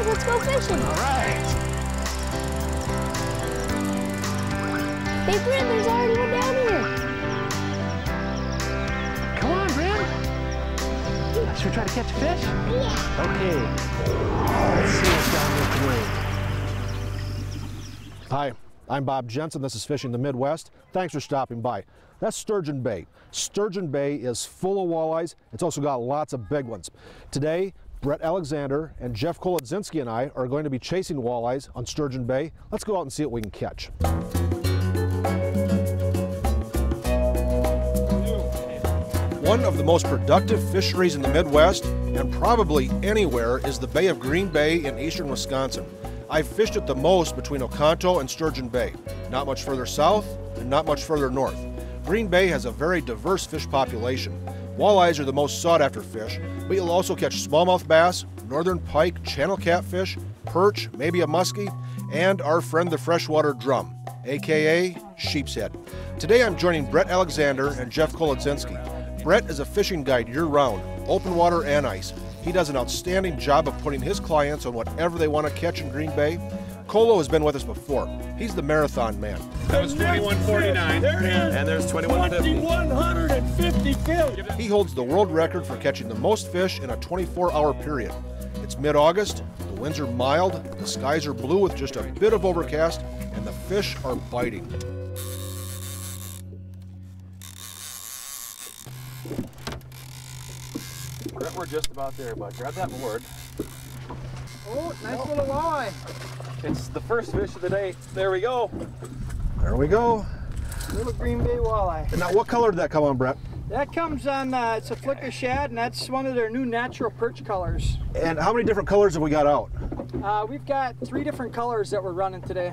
let's go fishing. All right. Hey, Bret, there's already one down here. Come on, Bret. Should we try to catch a fish? Yeah. Okay. Let's see what's down there today. Hi, I'm Bob Jensen. This is Fishing the Midwest. Thanks for stopping by. That's Sturgeon Bay. Sturgeon Bay is full of walleyes. It's also got lots of big ones. Today, Bret Alexander and Jeff Kolodzinski and I are going to be chasing walleyes on Sturgeon Bay. Let's go out and see what we can catch. One of the most productive fisheries in the Midwest, and probably anywhere, is the Bay of Green Bay in eastern Wisconsin. I've fished it the most between Oconto and Sturgeon Bay. Not much further south and not much further north. Green Bay has a very diverse fish population. Walleyes are the most sought after fish, but you'll also catch smallmouth bass, northern pike, channel catfish, perch, maybe a muskie, and our friend the freshwater drum, aka sheepshead. Today I'm joining Bret Alexander and Jeff Kolodzinski. Bret is a fishing guide year-round, open water and ice. He does an outstanding job of putting his clients on whatever they want to catch in Green Bay. Colo has been with us before. He's the marathon man. That was 21.49. There it is. And there's 21.50. 2,150 fish. He holds the world record for catching the most fish in a 24-hour period. It's mid-August, the winds are mild, the skies are blue with just a bit of overcast, and the fish are biting. We're just about there, bud. Grab that board. Oh, nice little walleye. It's the first fish of the day. There we go. There we go. Little Green Bay walleye. And now, what color did that come on, Bret? That comes on, it's a flicker shad, and that's one of their new natural perch colors. And how many different colors have we got out? We've got 3 different colors that we're running today.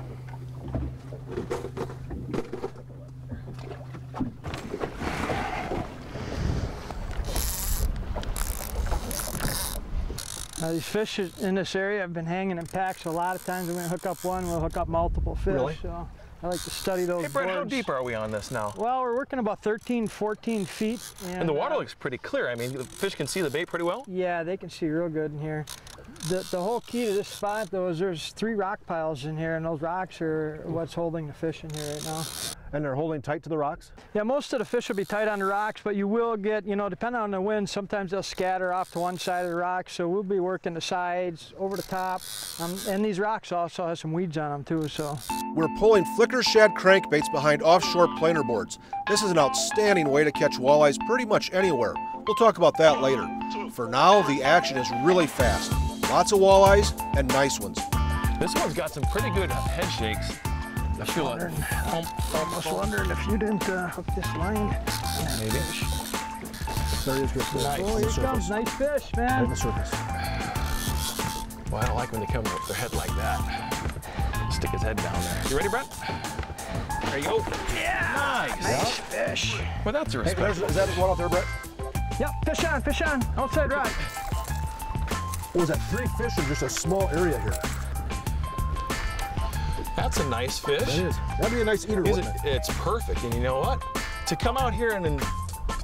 These fish in this area have been hanging in packs. A lot of times when we hook up one, we'll hook up multiple fish. Really? So I like to study those Hey, Bret, boards. how deep are we on this now? Well, we're working about 13, 14 feet. And the water looks pretty clear. I mean, the fish can see the bait pretty well? Yeah, they can see real good in here. The whole key to this spot, though, is there's 3 rock piles in here, and those rocks are what's holding the fish in here right now. And they're holding tight to the rocks? Yeah, most of the fish will be tight on the rocks, but you will get, you know, depending on the wind, sometimes they'll scatter off to one side of the rocks, so we'll be working the sides, over the top, and these rocks also have some weeds on them too, so. We're pulling flicker shad crankbaits behind offshore planer boards. This is an outstanding way to catch walleyes pretty much anywhere. We'll talk about that later. For now, the action is really fast. Lots of walleyes and nice ones. This one's got some pretty good head shakes. I feel it. Almost wondering if you didn't hook this line. Maybe. There he is, Chris. Nice. Oh, here it comes. Nice fish, Right on man. the surface. Well, I don't like when they come with their head like that. Stick his head down there. You ready, Bret? There you go. Yeah! Nice. Nice fish. Well, that's a Hey, respect. is that one out there, Bret? Yep, fish on, outside rock. Or is that 3 fish in just a small area here? That's a nice fish. That is. That'd be a nice eater, wouldn't it? It's perfect, and you know what? To come out here and in,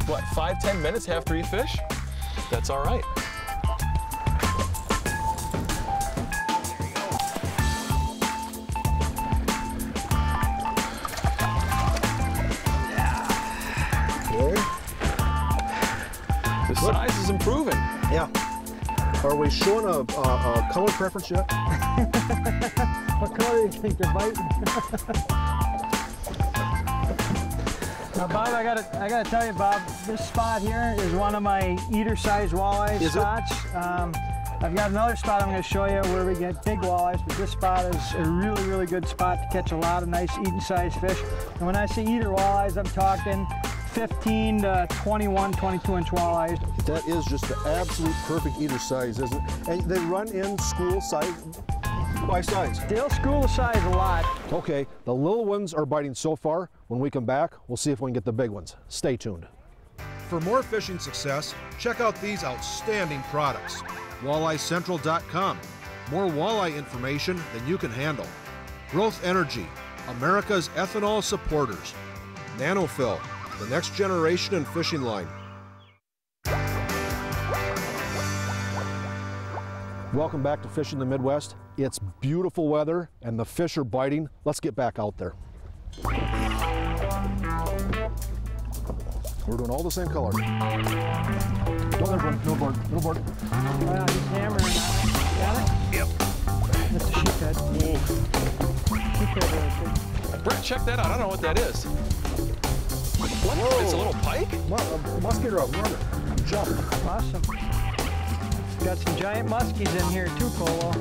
what, 5-10 minutes have 3 fish? That's all right. Okay. The size is improving. Yeah. Are we showing a color preference yet? What color do you think they're biting? Now, Bob, I gotta tell you, Bob, this spot here is one of my eater-sized walleye spots. I've got another spot I'm going to show you where we get big walleyes, but this spot is a really, really good spot to catch a lot of nice eating-sized fish. And when I say eater walleyes, I'm talking 15 to 21, 22-inch walleyes. That is just the absolute perfect eater size, isn't it? And they run in school size by size. They'll school the size a lot. Okay, the little ones are biting so far. When we come back, we'll see if we can get the big ones. Stay tuned. For more fishing success, check out these outstanding products. WalleyeCentral.com. More walleye information than you can handle. Growth Energy, America's ethanol supporters. Nanofill, the next generation in fishing line. Welcome back to Fishing the Midwest. It's beautiful weather and the fish are biting. Let's get back out there. We're doing all the same color. Oh, there's one. No board. No board. Wow, he's hammering on it. Got it? Yep. That's a sheephead. Sheephead right there. Brett, check that out. I don't know what that is. What? Whoa. It's a little pike? Muskie rub, runner. Jump. Awesome. Got some giant muskies in here too, Colo.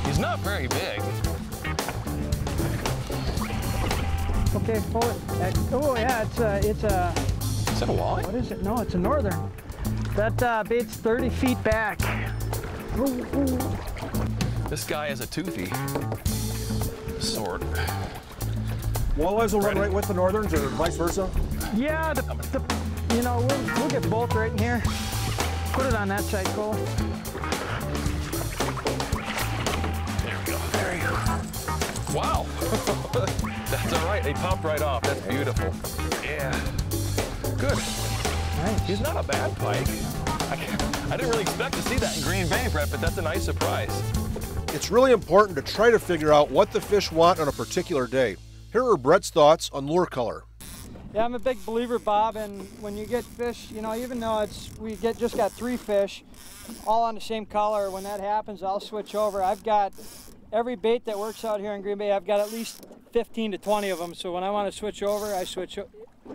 He's not very big. Okay, pull it. Oh yeah, it's a. Is that a walleye? What is it? No, it's a northern. That bait's 30 feet back. Ooh, ooh. This guy is a toothy sort. Walleyes will run right with the northerns or vice versa? Yeah, you know, we'll get both right in here. Put it on that side, Cole. There we go. There you go. Wow. That's all right. They popped right off. That's beautiful. Yeah. Good. Nice. He's not a bad pike. I didn't really expect to see that in Green Bay, Brett, but that's a nice surprise. It's really important to try to figure out what the fish want on a particular day. Here are Brett's thoughts on lure color. Yeah, I'm a big believer, Bob, and when you get fish, you know, even though just got 3 fish, all on the same color, when that happens, I'll switch over. I've got every bait that works out here in Green Bay, I've got at least 15 to 20 of them, so when I want to switch over, I switch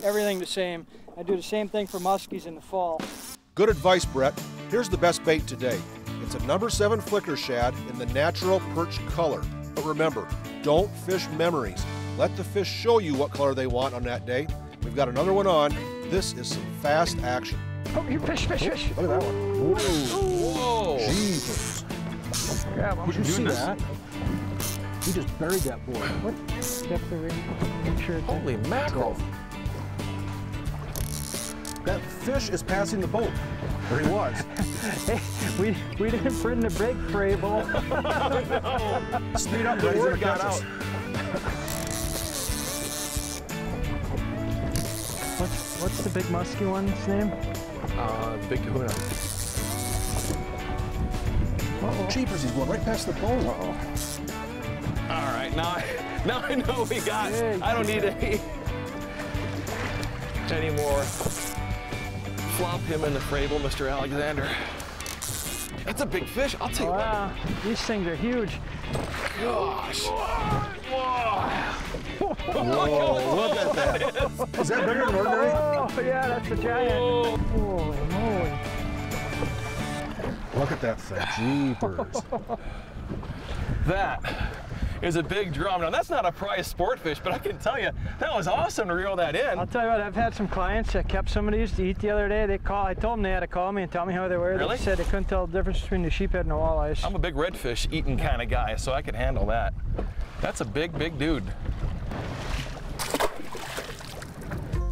everything the same. I do the same thing for muskies in the fall. Good advice, Brett. Here's the best bait today. It's a number 7 flicker shad in the natural perch color. But remember, don't fish memories. Let the fish show you what color they want on that day. We've got another one on. This is some fast action. Oh, you fish. Look at that one. Whoa. Jesus. Grab him. Did you see that? He just buried that board. What depth of ring? Make sure it's Holy mackerel. That fish is passing the boat. Or he was. Hey, we didn't bring the big prey boat. No. Speed up, The Brett. word got out. What's the big musky one's name? Big kahuna. Cheapers, he's going right past the boat. All right, now I know what we got. Big. I don't need any more. Flop him in the Frable, Mr. Alexander. That's a big fish. I'll tell you Wow, these things are huge. Gosh. Whoa, look at that. Is that bigger than ordinary? Oh, yeah, that's a giant. Whoa. Holy moly. Look at that thing. Jeepers. That is a big drum. Now, that's not a prize sport fish, but I can tell you, that was awesome to reel that in. I'll tell you what, I've had some clients that kept some of these to eat the other day. I told them they had to call me and tell me how they were. Really? They said they couldn't tell the difference between the sheephead and the walleyes. I'm a big redfish eating kind of guy, so I could handle that. That's a big, big dude.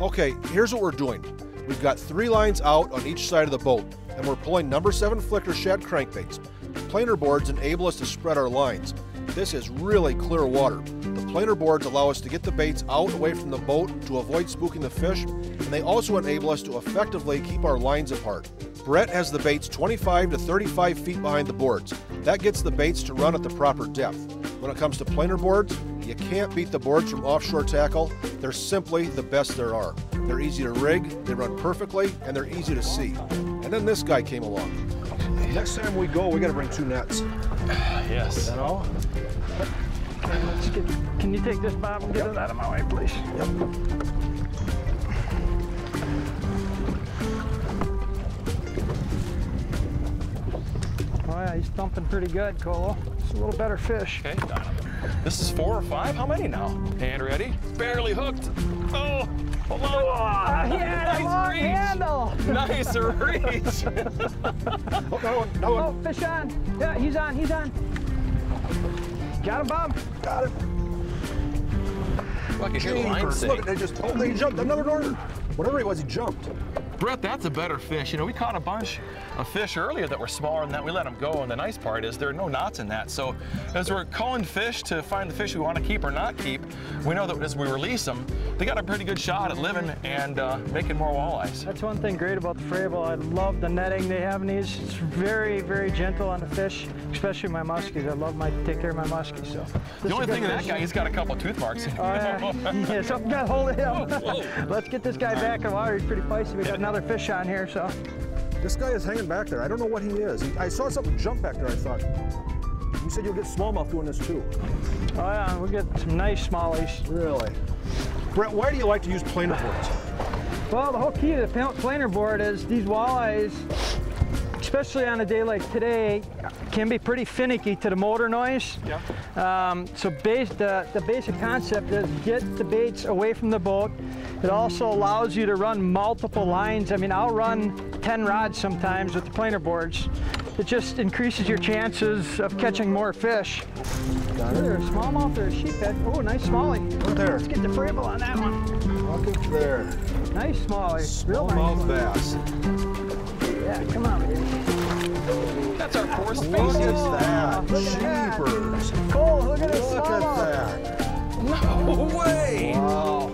Okay, here's what we're doing. We've got 3 lines out on each side of the boat, and we're pulling number 7 flicker shad crankbaits. Planer boards enable us to spread our lines. This is really clear water. The planer boards allow us to get the baits out away from the boat to avoid spooking the fish, and they also enable us to effectively keep our lines apart. Bret has the baits 25 to 35 feet behind the boards. That gets the baits to run at the proper depth. When it comes to planer boards, you can't beat the boards from offshore tackle. They're simply the best there are. They're easy to rig, they run perfectly, and they're easy to see. And then this guy came along. Next time we go, we gotta bring 2 nets. Yes. You know? Okay, can you take this, Bob, and get it out of my way, please? Yep. Oh yeah, he's thumping pretty good, Colo. It's a little better fish. Okay, got him. This is 4 or 5? How many now? Hand ready? Barely hooked. Oh, hold on. He had a long handle. Nice reach. Oh, fish on. Yeah, he's on. Got him, Bob. Got it. I can hear the line Jeepers, sing. look, they jumped. Another northern. Whatever he was, he jumped. Brett, that's a better fish. You know, we caught a bunch of fish earlier that were smaller than that. We let them go, and the nice part is there are no knots in that. So as we're culling fish to find the fish we want to keep or not keep, we know that as we release them, they got a pretty good shot at living and making more walleyes. That's one thing great about the Frable. I love the netting they have in these. It's very, very gentle on the fish, especially my muskies. I love take care of my muskies. So the only thing with that guy, he's got a couple tooth marks. Oh, yeah, something got hold of him. Whoa. Let's get this guy back in the water. He's pretty feisty. We got another fish on here, so. This guy is hanging back there. I don't know what he is. I saw something jump back there, I thought. You said you'll get smallmouth doing this too. Oh yeah, we'll get some nice smallies. Really? Brett, why do you like to use planer boards? Well, the whole key to the planer board is these walleyes, especially on a day like today, can be pretty finicky to the motor noise. Yeah. So the basic concept is get the baits away from the boat. It also allows you to run multiple lines. I mean, I'll run 10 rods sometimes with the planer boards. It just increases your chances of catching more fish. Got it. Either a smallmouth or a sheephead. Oh, nice smallie. Right there. Let's get the Frable on that one. Walking there. Nice smallie. Real Smallmouth nice bass. Yeah, come on, baby. That's our fourth species. Look at that. Look at that. Jeepers. Cole, look at this Look at smallmouth. that. No way. Wow.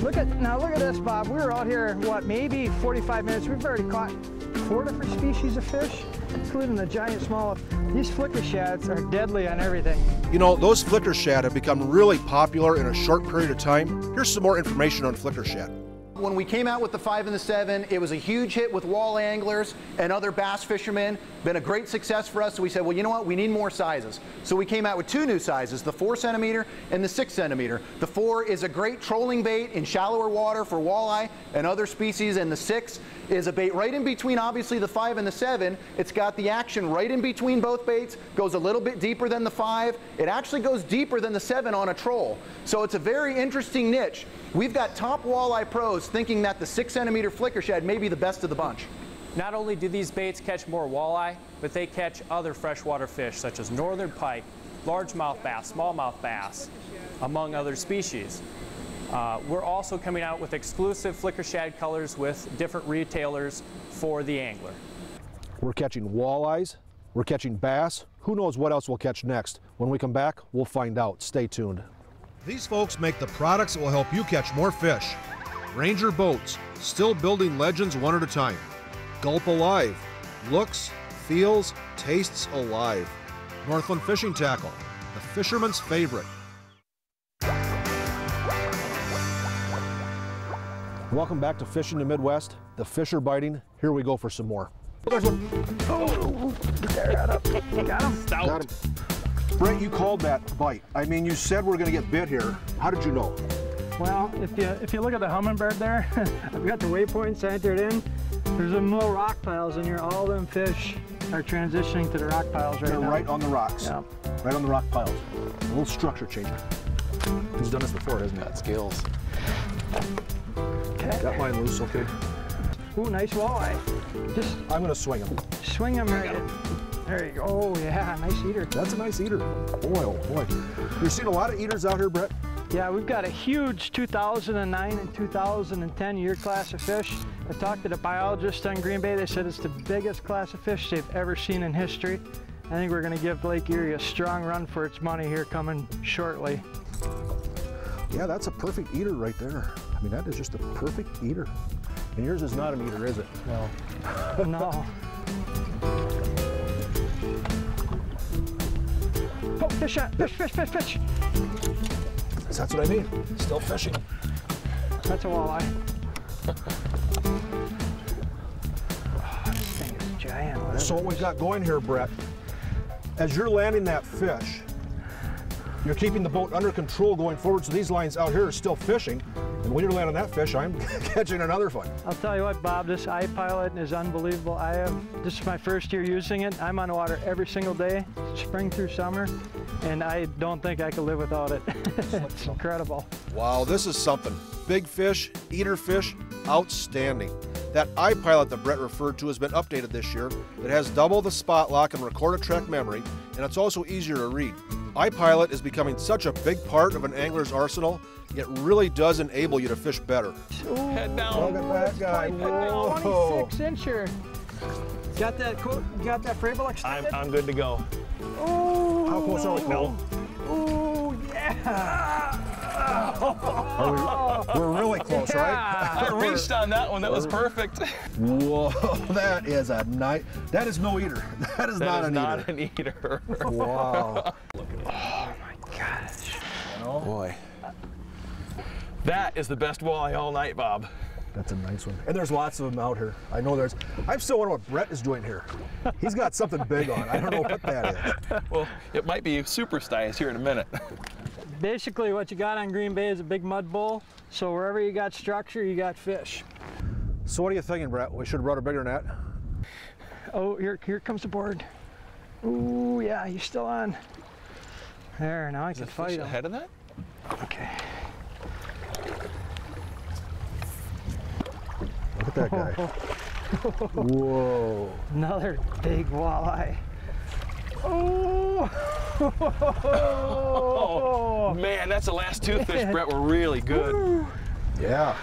Look at this, Bob. We were out here, what, maybe 45 minutes. We've already caught 4 different species of fish, including the giant smallmouth. These flicker shads are deadly on everything. You know, those flicker shad have become really popular in a short period of time. Here's some more information on flicker shad. When we came out with the 5 and the 7, it was a huge hit with walleye anglers and other bass fishermen. Been a great success for us, so we said, well, you know what, we need more sizes. So we came out with 2 new sizes, the 4 centimeter and the 6 centimeter. The 4 is a great trolling bait in shallower water for walleye and other species, and the 6 is a bait right in between, obviously, the 5 and the 7. It's got the action right in between both baits, goes a little bit deeper than the 5. It actually goes deeper than the 7 on a troll. So it's a very interesting niche. We've got top walleye pros thinking that the 6 centimeter flicker shad may be the best of the bunch. Not only do these baits catch more walleye, but they catch other freshwater fish such as northern pike, largemouth bass, smallmouth bass, among other species. We're also coming out with exclusive flicker shad colors with different retailers for the angler. We're catching walleyes, we're catching bass. Who knows what else we'll catch next? When we come back, we'll find out. Stay tuned. These folks make the products that will help you catch more fish. Ranger Boats, still building legends one at a time. Gulp Alive, looks, feels, tastes alive. Northland Fishing Tackle, the fisherman's favorite. Welcome back to Fishing the Midwest. The fish are biting. Here we go for some more. There's one. Oh, there, got him. Got him. Brett, you called that bite. I mean, you said we're going to get bit here. How did you know? Well, if you look at the hummingbird there, I've got the waypoints entered in. There's some little rock piles in here. All them fish are transitioning to the rock piles right now. They're right on the rocks. Yeah. Right on the rock piles. A little structure change. He's done this before, hasn't he? Got skills. Okay. Got mine loose, okay. Ooh, nice walleye. Just I'm going to swing him. swing them right in. There you go. Oh, yeah, nice eater. That's a nice eater. Boy, oh boy. You've seen a lot of eaters out here, Brett? Yeah, we've got a huge 2009 and 2010 year class of fish. I talked to the biologists on Green Bay. They said it's the biggest class of fish they've ever seen in history. I think we're going to give Lake Erie a strong run for its money here coming shortly. Yeah, that's a perfect eater right there. I mean, that is just a perfect eater. And yours is not an eater, is it? No. No. Oh, fish on, fish, fish, fish, fish. That's what I mean. Still fishing. That's a walleye. Oh, this thing is giant. So what we've got going here, Brett, as you're landing that fish, you're keeping the boat under control going forward, so these lines out here are still fishing. And when you're landing that fish, I'm catching another one. I'll tell you what, Bob, this iPilot is unbelievable. This is my first year using it. I'm on the water every single day, spring through summer, and I don't think I could live without it. It's incredible. Wow, this is something. Big fish, eater fish, outstanding. That iPilot that Brett referred to has been updated this year. It has double the spot lock and recorder track memory, and it's also easier to read. iPilot is becoming such a big part of an angler's arsenal. It really does enable you to fish better. Ooh, Head down. Look at that guy. Whoa. 26-incher. Got that Frable extended? I'm good to go. Oh. How close are we? No. Oh, yeah. We're really close, right? I reached on that one. That was perfect. Whoa, that is a nice. That is no eater. That is not an eater. Wow. Oh my gosh. Oh boy. That is the best walleye all night, Bob. That's a nice one. And there's lots of them out here. I know there's. I still wonder what Bret is doing here. He's got something big on. I don't know what that is. Well, it might be super size here in a minute. Basically, what you got on Green Bay is a big mud bowl. So wherever you got structure, you got fish. So what are you thinking, Bret? We should have brought a bigger net. Oh, here comes the board. Ooh, yeah, you're still on. There, now I can fight him. Ahead of that? Okay. Look at that guy. Whoa. Another big walleye. Oh! Oh, man, that's the last two fish, Bret, were really good. Yeah.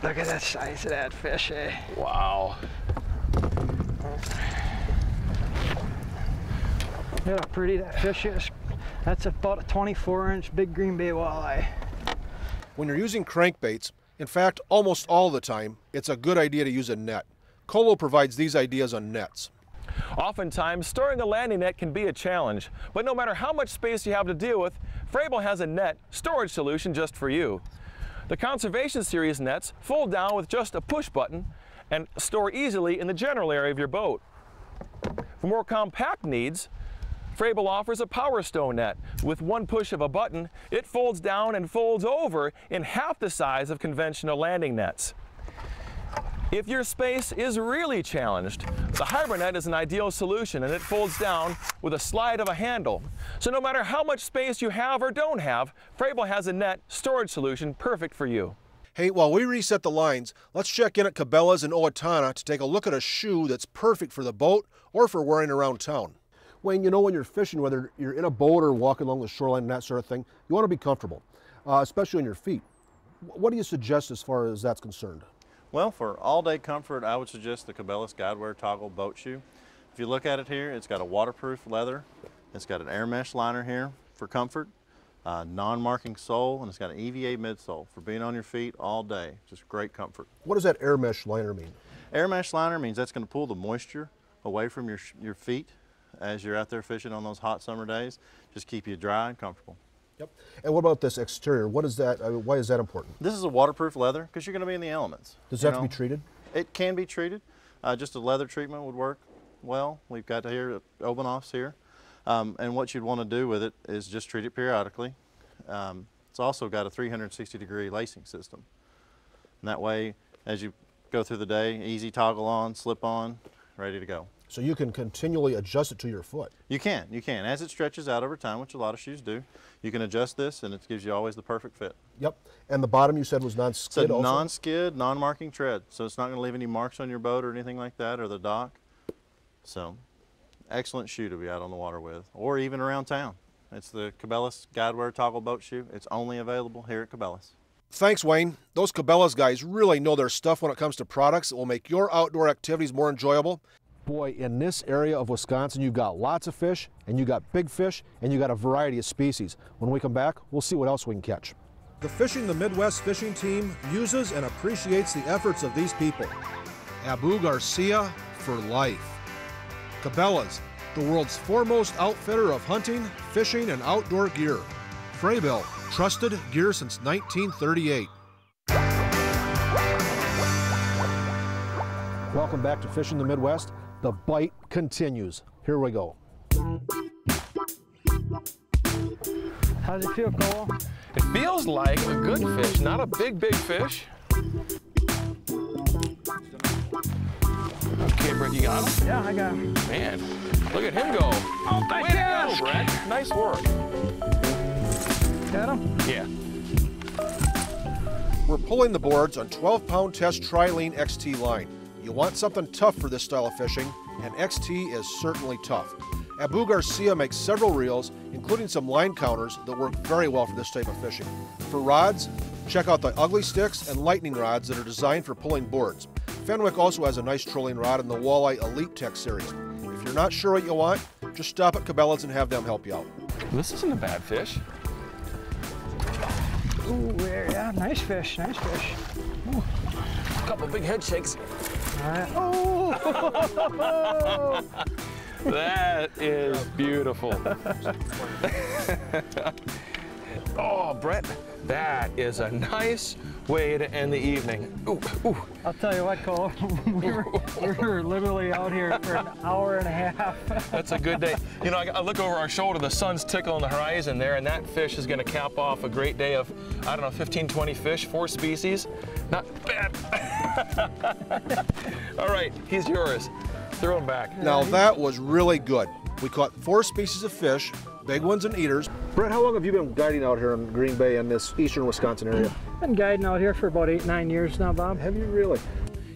Look at that size of that fish, eh? Wow. Look how pretty that fish is. That's about a 24-inch big Green Bay walleye. When you're using crankbaits, in fact, almost all the time, it's a good idea to use a net. Colo provides these ideas on nets. Oftentimes, storing a landing net can be a challenge, but no matter how much space you have to deal with, Frabill has a net storage solution just for you. The Conservation Series nets fold down with just a push button and store easily in the general area of your boat. For more compact needs, Frabill offers a Power Stone net. With one push of a button, it folds down and folds over in half the size of conventional landing nets. If your space is really challenged, the Hybrid net is an ideal solution, and it folds down with a slide of a handle. So no matter how much space you have or don't have, Frabill has a net storage solution perfect for you. Hey, while we reset the lines, let's check in at Cabela's in Owatonna to take a look at a shoe that's perfect for the boat or for wearing around town. Wayne, you know, when you're fishing, whether you're in a boat or walking along the shoreline and that sort of thing, you want to be comfortable, especially on your feet. What do you suggest as far as that's concerned? Well, for all-day comfort, I would suggest the Cabela's Guidewire Toggle Boat Shoe. If you look at it here, it's got a waterproof leather, it's got an air mesh liner here for comfort, non-marking sole, and it's got an EVA midsole for being on your feet all day. Just great comfort. What does that air mesh liner mean? Air mesh liner means that's going to pull the moisture away from your feet as you're out there fishing on those hot summer days. Just keep you dry and comfortable. Yep. And what about this exterior? What is that? Why is that important? This is a waterproof leather because you're going to be in the elements. Does it have to be treated? It can be treated. Just a leather treatment would work well. We've got here Obanoffs here. And what you'd want to do with it is just treat it periodically. It's also got a 360-degree lacing system. And that way, as you go through the day, easy toggle on, slip on, ready to go. So you can continually adjust it to your foot. You can. As it stretches out over time, which a lot of shoes do, you can adjust this and it gives you always the perfect fit. Yep. And the bottom you said was non-skid It's a also? non-skid, non-marking tread. So it's not going to leave any marks on your boat or anything like that, or the dock. So excellent shoe to be out on the water with, or even around town. It's the Cabela's Guidewire Toggle Boat Shoe. It's only available here at Cabela's. Thanks, Wayne. Those Cabela's guys really know their stuff when it comes to products that will make your outdoor activities more enjoyable. Boy, in this area of Wisconsin, you've got lots of fish, and you got big fish, and you got a variety of species. When we come back, we'll see what else we can catch. The Fishing the Midwest fishing team uses and appreciates the efforts of these people. Abu Garcia for life. Cabela's, the world's foremost outfitter of hunting, fishing, and outdoor gear. Frabill, trusted gear since 1938. Welcome back to Fishing the Midwest. The bite continues. Here we go. How does it feel, Cole? It feels like a good fish, not a big fish. Okay, Bret, you got him? Yeah, I got him. Man, look at him go. Way to go, Bret. Nice work. Got him? Yeah. We're pulling the boards on 12-pound test Trilene XT line. You want something tough for this style of fishing, and XT is certainly tough. Abu Garcia makes several reels, including some line counters that work very well for this type of fishing. For rods, check out the Ugly Sticks and Lightning rods that are designed for pulling boards. Fenwick also has a nice trolling rod in the Walleye Elite Tech series. If you're not sure what you want, just stop at Cabela's and have them help you out. This isn't a bad fish. Ooh, there, yeah, nice fish, nice fish. Ooh. A couple big head shakes. All right. Oh! That is beautiful. Oh, Bret, that is a nice way to end the evening. Ooh, ooh. I'll tell you what, Cole, we were literally out here for an hour and a half. That's a good day. You know, I look over our shoulder, the sun's tickling the horizon there, and that fish is going to cap off a great day of, I don't know, 15, 20 fish, 4 species. Not bad. All right, he's yours. Throw him back. Now that was really good. We caught 4 species of fish, big ones and eaters. Bret, how long have you been guiding out here in Green Bay in this eastern Wisconsin area? Been guiding out here for about 8, 9 years now, Bob. Have you really?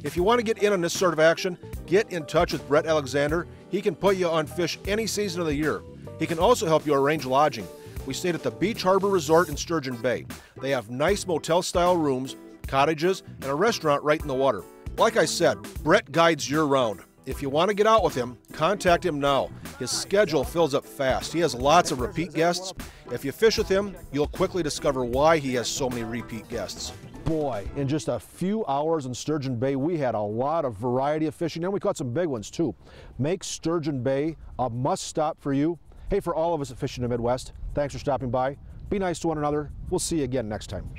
If you want to get in on this sort of action, get in touch with Bret Alexander. He can put you on fish any season of the year. He can also help you arrange lodging. We stayed at the Beach Harbor Resort in Sturgeon Bay. They have nice motel-style rooms, cottages, and a restaurant right in the water. Like I said, Bret guides year-round. If you want to get out with him, contact him now. His schedule fills up fast. He has lots of repeat guests. If you fish with him, you'll quickly discover why he has so many repeat guests. Boy, in just a few hours in Sturgeon Bay, we had a lot of variety of fishing, and we caught some big ones too. Make Sturgeon Bay a must-stop for you. Hey, for all of us at Fishing the Midwest, thanks for stopping by. Be nice to one another. We'll see you again next time.